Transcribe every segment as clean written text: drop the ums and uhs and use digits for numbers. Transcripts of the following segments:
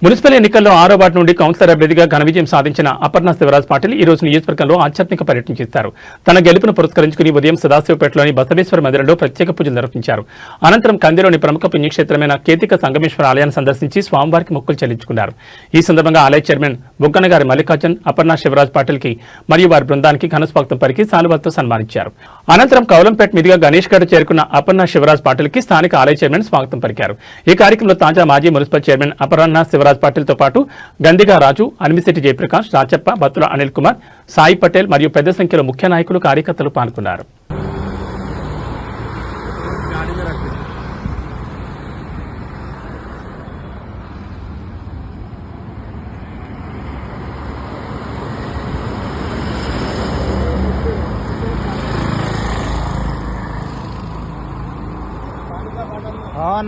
Municipal ఎన్నికల్లో 6వ ward నుండి కౌన్సిలర్ అభ్యర్థిగా ఘన విజయం సాధించిన అపర్ణ శివరాజ్ పాటిల్ ఈ రోజు నియోజకవర్గంలో ఆధ్యాత్మిక పర్యటన చేశారు. తన గెలుపును పురస్కరించుకుని ఉదయం సదాశివపేటలోని బసవేశ్వర మందిరంలో ప్రత్యేక పూజలు నిర్వహించారు. అనంతరం కందిలోని ప్రముఖ పుణ్యక్షేత్రమైన కేతిక సంగమేశ్వర ఆలయాన్ని సందర్శించి స్వామివారికి మొక్కులు చెల్లించుకున్నారు. ఈ సందర్భంగా ఆలయ చైర్మన్ బుగ్గనగారి మల్లికార్జున్ అపర్ణ శివరాజ్ పాటిల్ కి మరియు వారి బృందానికి ఘన స్వాగతం పలికి శాలువాలతో సన్మానించారు. అనంతరం కౌలంపేట మీదుగా గణేష్ గఢ్ చేరుకున్న అపర్ణ శివరాజ్ పాటిల్ కి స్థానిక ఆలయ చైర్మన్ స్వాగతం పలికారు. ఈ కార్యక్రమంలో తాజా మాజీ మున్సిపల్ చైర్మన్ అపర్ణ శివరాజ్ పాటిల్ తో పాటు గందిగా రాజు, అనిమిశెట్టి జయప్రకాష్, రాచప్ప, బత్తుల అనిల్ కుమార్, సాయి పటేల్ మరియు పెద్ద సంఖ్యలో ముఖ్య నాయకులు, కార్యకర్తలు పాల్గొన్నారు.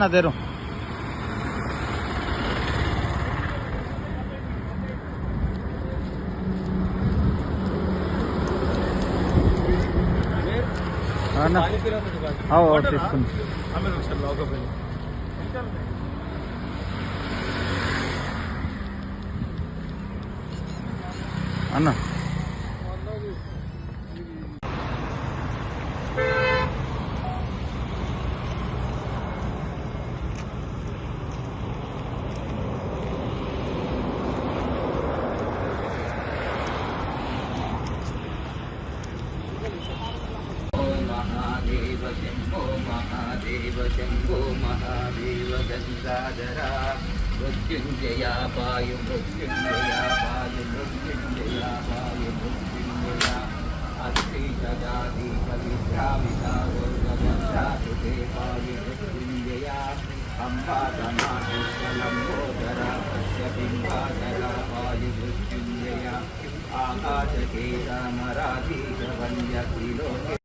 నదేరు తీసుకుని అన్న शंभो महादेव गंगाधरा मृत्युंजया पायु मृत्युंजया पायु मृत्युंजया पायु मृत्युंजया अस्ति जगादि पवित्रामिता वर्गमन्त्राते पायु मृत्युंजया अम्बादनाशलम्बोदरा पश्यबिम्बाधरा पायु मृत्युंजया आकाशकेतमराधीशवन्यत्रिलोके